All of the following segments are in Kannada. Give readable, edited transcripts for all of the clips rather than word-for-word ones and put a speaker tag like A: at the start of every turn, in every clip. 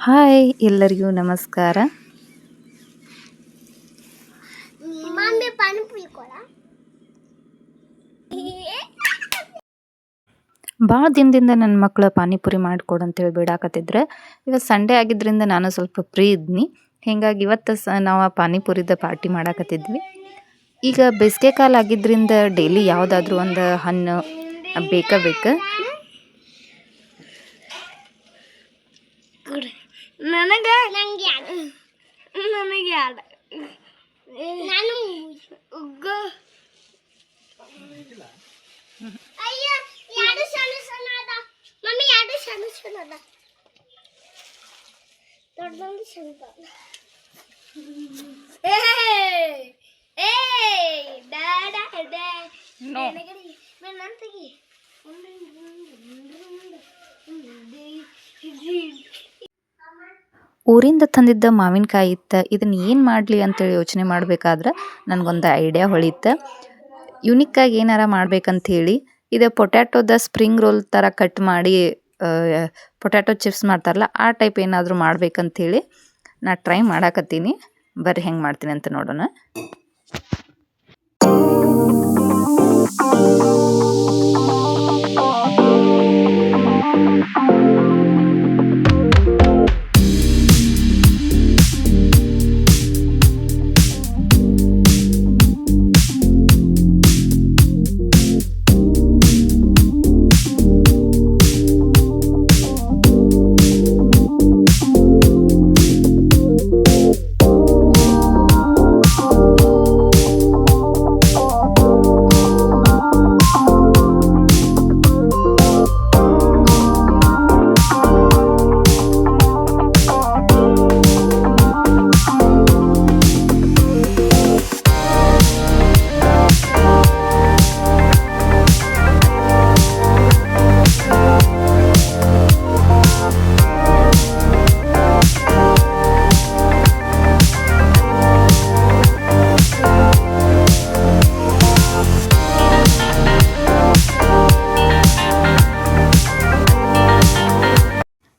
A: ಹಾಯ್ ಎಲ್ಲರಿಗೂ ನಮಸ್ಕಾರ. ಭಾಳ ದಿನದಿಂದ ನನ್ನ ಮಕ್ಕಳು ಪಾನಿಪುರಿ ಮಾಡಿಕೊಡು ಅಂತೇಳಿ ಬಿಡಾಕತ್ತಿದ್ರೆ, ಇವತ್ತು ಸಂಡೇ ಆಗಿದ್ದರಿಂದ ನಾನು ಸ್ವಲ್ಪ ಫ್ರೀ ಇದ್ನಿ. ಹೀಗಾಗಿ ಇವತ್ತು ನಾವು ಪಾನಿಪುರಿದ ಪಾರ್ಟಿ ಮಾಡಾಕತ್ತಿದ್ವಿ. ಈಗ ಬೇಸಿಗೆ ಕಾಲ ಆಗಿದ್ದರಿಂದ ಡೈಲಿ ಯಾವುದಾದ್ರೂ ಒಂದು ಹಣ್ಣು ಬೇಕು.
B: ನನಗೆ
A: ಊರಿಂದ ತಂದಿದ್ದ ಮಾವಿನಕಾಯಿ ಇತ್ತು. ಇದನ್ನು ಏನು ಮಾಡಲಿ ಅಂತೇಳಿ ಯೋಚನೆ ಮಾಡಬೇಕಾದ್ರೆ ನನಗೊಂದು ಐಡಿಯಾ ಹೊಳಿತು. ಯುನಿಕ್ಕಾಗಿ ಏನಾರ ಮಾಡ್ಬೇಕಂಥೇಳಿ ಇದು ಪೊಟ್ಯಾಟೋದ ಸ್ಪ್ರಿಂಗ್ ರೋಲ್ ಥರ ಕಟ್ ಮಾಡಿ ಪೊಟ್ಯಾಟೊ ಚಿಪ್ಸ್ ಮಾಡ್ತಾರಲ್ಲ ಆ ಟೈಪ್ ಏನಾದರೂ ಮಾಡ್ಬೇಕಂಥೇಳಿ ನಾ ಟ್ರೈ ಮಾಡಾಕತ್ತೀನಿ. ಬರ್ರಿ ಹೆಂಗೆ ಮಾಡ್ತೀನಿ ಅಂತ ನೋಡೋಣ.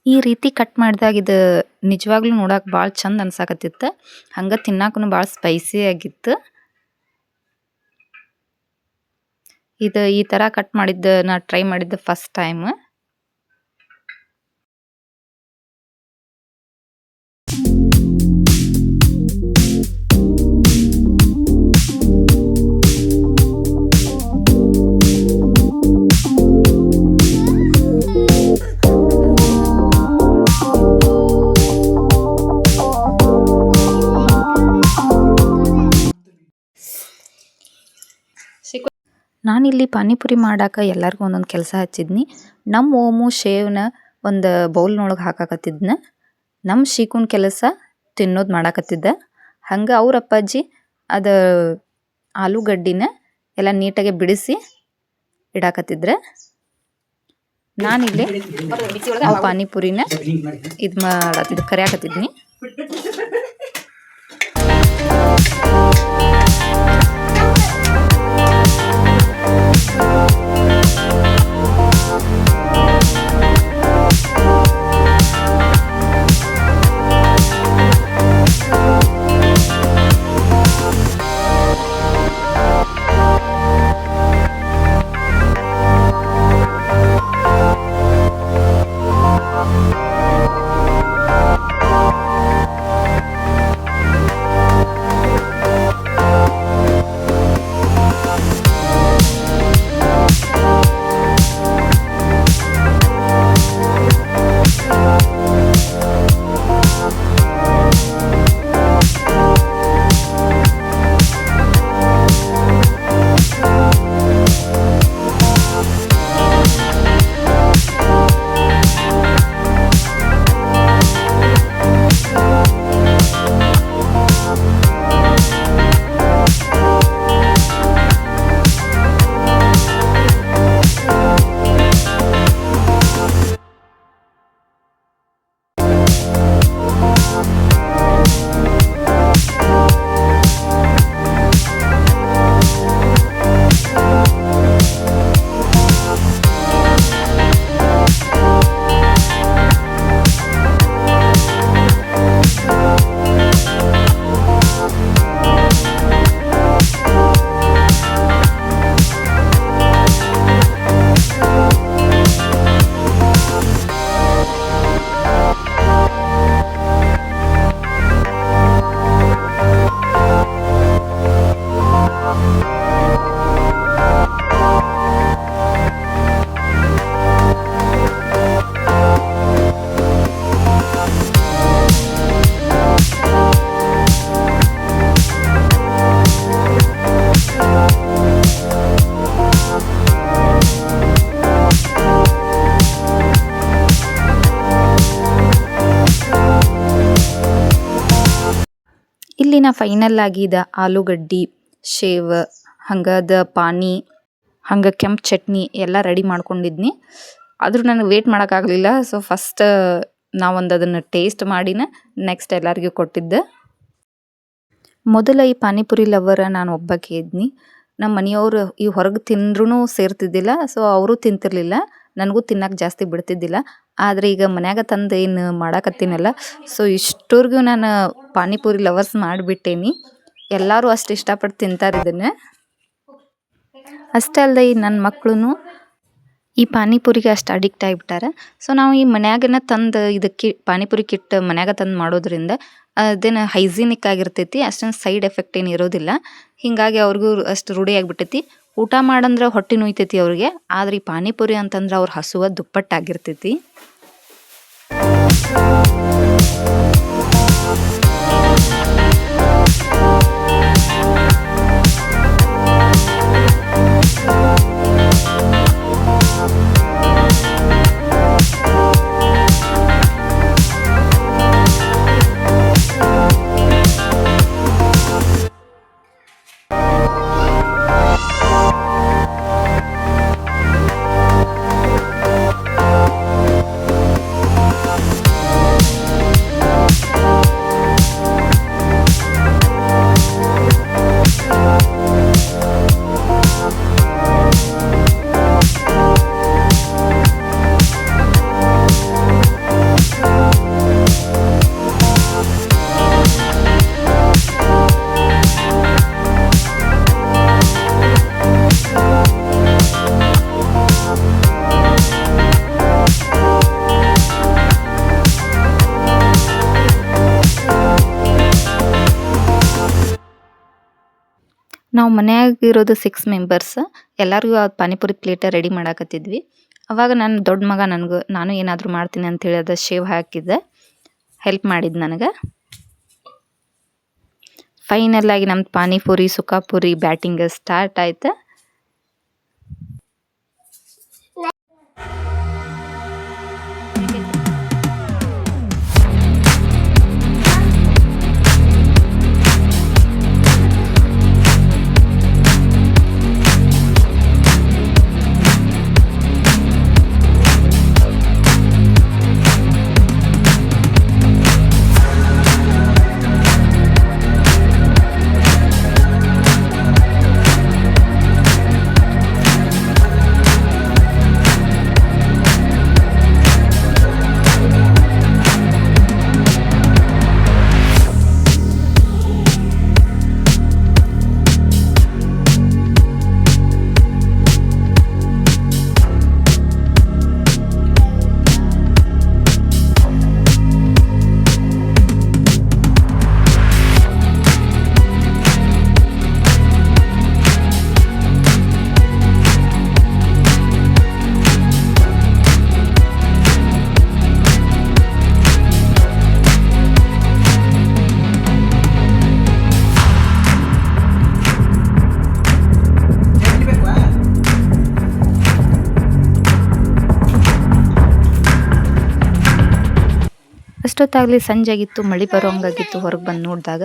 A: ಈ ರೀತಿ ಕಟ್ ಮಾಡಿದಾಗ ಇದು ನಿಜವಾಗ್ಲೂ ನೋಡಕ್ಕೆ ಭಾಳ ಚಂದ ಅನ್ಸಾಕತ್ತಿತ್ತು. ಹಂಗೆ ತಿನ್ನಾಕೂ ಭಾಳ ಸ್ಪೈಸಿ ಆಗಿತ್ತು. ಇದು ಈ ಥರ ಕಟ್ ಮಾಡಿದ್ದು ನಾ ಟ್ರೈ ಮಾಡಿದ್ದು ಫಸ್ಟ್ ಟೈಮ್. ನಾನಿಲ್ಲಿ ಪಾನಿಪುರಿ ಮಾಡಾಕ ಎಲ್ಲರಿಗೂ ಒಂದೊಂದು ಕೆಲಸ ಹಚ್ಚಿದ್ನಿ. ನಮ್ಮ ಓಮು ಶೇವ್ನ ಒಂದು ಬೌಲ್ನೊಳಗೆ ಹಾಕಾಕತ್ತಿದ್ನ. ನಮ್ಮ ಶೀಕುನ್ ಕೆಲಸ ತಿನ್ನೋದು ಮಾಡಾಕತ್ತಿದ್ದ. ಹಂಗೆ ಅವ್ರ ಅಪ್ಪಾಜಿ ಅದು ಆಲೂಗಡ್ಡಿನ ಎಲ್ಲ ನೀಟಾಗಿ ಬಿಡಿಸಿ ಇಡಾಕತ್ತಿದ್ರೆ, ನಾನಿಲ್ಲಿ ಪಾನಿಪುರಿನ ಇದು ಮಾಡತ್ತಿದ್ದು ಕರಿಯಾಕತ್ತಿದ್ನಿ. ಇಲ್ಲಿ ನಾ ಫೈನಲ್ ಆಗಿದ ಆಲೂಗಡ್ಡಿ, ಶೇವ್, ಹಂಗದ ಪಾನಿ, ಹಂಗೆ ಕೆಂಪು ಚಟ್ನಿ ಎಲ್ಲ ರೆಡಿ ಮಾಡ್ಕೊಂಡಿದ್ನಿ. ಆದರೂ ನನಗೆ ವೇಟ್ ಮಾಡೋಕ್ಕಾಗಲಿಲ್ಲ. ಸೊ ಫಸ್ಟ್ ನಾವೊಂದು ಅದನ್ನು ಟೇಸ್ಟ್ ಮಾಡಿನ ನೆಕ್ಸ್ಟ್ ಎಲ್ಲರಿಗೂ ಕೊಟ್ಟಿದ್ದೆ. ಮೊದಲ ಈ ಪಾನಿಪುರಿ ಲವರ್ ನಾನು ಒಬ್ಬಾಕೆ ಇದ್ನಿ. ನಮ್ಮ ಮನೆಯವರು ಈ ಹೊರಗೆ ತಿಂದ್ರೂ ಸೇರ್ತಿದ್ದಿಲ್ಲ. ಸೊ ಅವರು ತಿಂತಿರ್ಲಿಲ್ಲ, ನನಗೂ ತಿನ್ನಕ್ಕೆ ಜಾಸ್ತಿ ಬಿಡ್ತಿದ್ದಿಲ್ಲ. ಆದರೆ ಈಗ ಮನ್ಯಾಗ ತಂದು ಏನು ಮಾಡಾಕತ್ತೀನಲ್ಲ, ಸೊ ಇಷ್ಟೋರ್ಗೂ ನಾನು ಪಾನಿಪುರಿ ಲವರ್ಸ್ ಮಾಡಿಬಿಟ್ಟೇನಿ. ಎಲ್ಲರೂ ಅಷ್ಟು ಇಷ್ಟಪಟ್ಟು ತಿಂತಾರೆ ಇದನ್ನು. ಅಷ್ಟೇ ಅಲ್ಲದೆ ಈ ನನ್ನ ಮಕ್ಕಳು ಈ ಪಾನಿಪುರಿಗೆ ಅಷ್ಟು ಅಡಿಕ್ಟ್ ಆಗಿಬಿಟ್ಟಾರೆ. ಸೊ ನಾವು ಈ ಮನ್ಯಾಗನ ತಂದು ಇದಕ್ಕೆ ಪಾನಿಪುರಿ ಕಿಟ್ ಮನ್ಯಾಗ ತಂದು ಮಾಡೋದ್ರಿಂದ ಅದೇನು ಹೈಜಿನಿಕ್ ಆಗಿರ್ತೈತಿ, ಅಷ್ಟೊಂದು ಸೈಡ್ ಎಫೆಕ್ಟ್ ಏನು ಇರೋದಿಲ್ಲ. ಹೀಗಾಗಿ ಅವ್ರಿಗೂ ಅಷ್ಟು ರೂಢಿ ಆಗಿಬಿಟ್ಟೈತಿ. ಊಟ ಮಾಡಂದ್ರೆ ಹೊಟ್ಟೆ ನುಯ್ತೈತಿ ಅವ್ರಿಗೆ, ಆದ್ರೆ ಈ ಪಾನಿಪುರಿ ಅಂತಂದ್ರೆ ಅವ್ರ ಹಸುವ ದುಪ್ಪಟ್ಟಾಗಿರ್ತೈತಿ. ನಾವು ಮನ್ಯಾಗ ಇರೋದು 6 ಮೆಂಬರ್ಸ್. ಎಲ್ಲರಿಗೂ ಆ ಪಾನಿಪುರಿ ಪ್ಲೇಟ ರೆಡಿ ಮಾಡಾಕತ್ತಿದ್ವಿ. ಅವಾಗ ನನ್ನ ದೊಡ್ಡ ಮಗ ನಾನು ಏನಾದರೂ ಮಾಡ್ತೀನಿ ಅಂತೇಳಿ ಅದು ಶೇವ್ ಹಾಕಿದ್ದೆ, ಹೆಲ್ಪ್ ಮಾಡಿದ್ದು ನನಗೆ. ಫೈನಲ್ ಆಗಿ ನಮ್ದು ಪಾನಿಪುರಿ ಸುಖಾಪುರಿ ಬ್ಯಾಟಿಂಗ್ ಸ್ಟಾರ್ಟ್ ಆಯ್ತು. ಅಷ್ಟೊತ್ತಾಗಲಿ ಸಂಜೆ ಆಗಿತ್ತು, ಮಳೆ ಬರೋಂಗಾಗಿತ್ತು. ಹೊರಗೆ ಬಂದು ನೋಡಿದಾಗ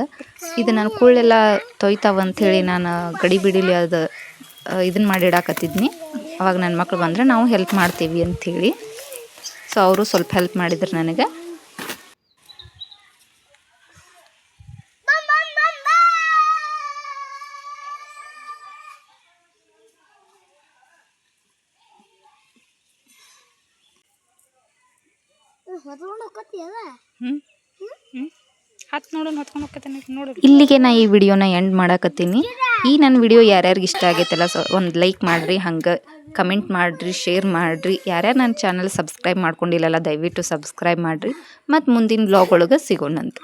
A: ಇದು ನನ್ನ ಕುಳ್ಳೆಲ್ಲ ತೊಯ್ತಾವ ಅಂಥೇಳಿ ನಾನು ಗಡಿ ಬಿಡಿಲಿ ಅದು ಇದನ್ನು ಮಾಡಿಡಾಕತ್ತಿದ್ನಿ. ಅವಾಗ ನನ್ನ ಮಕ್ಳು ಬಂದರೆ ನಾವು ಹೆಲ್ಪ್ ಮಾಡ್ತೀವಿ ಅಂಥೇಳಿ, ಸೊ ಅವರು ಸ್ವಲ್ಪ ಹೆಲ್ಪ್ ಮಾಡಿದ್ರು ನನಗೆ. ಇಲ್ಲಿಗೆ ನಾ ಈ ವಿಡಿಯೋನ ಎಂಡ್ ಮಾಡಾಕತ್ತೀನಿ. ಈ ನನ್ನ ವಿಡಿಯೋ ಯಾರ್ಯಾರಿಗೆ ಇಷ್ಟ ಆಗೈತಲ್ಲ, ಸೊ ಒಂದು ಲೈಕ್ ಮಾಡಿರಿ, ಹಂಗೆ ಕಮೆಂಟ್ ಮಾಡಿರಿ, ಶೇರ್ ಮಾಡಿರಿ. ಯಾರ್ಯಾರು ನನ್ನ ಚಾನಲ್ ಸಬ್ಸ್ಕ್ರೈಬ್ ಮಾಡ್ಕೊಂಡಿಲ್ಲಲ್ಲ ದಯವಿಟ್ಟು ಸಬ್ಸ್ಕ್ರೈಬ್ ಮಾಡಿರಿ. ಮತ್ತು ಮುಂದಿನ ಬ್ಲಾಗ್ ಒಳಗೆ ಸಿಗೋಣಂತ.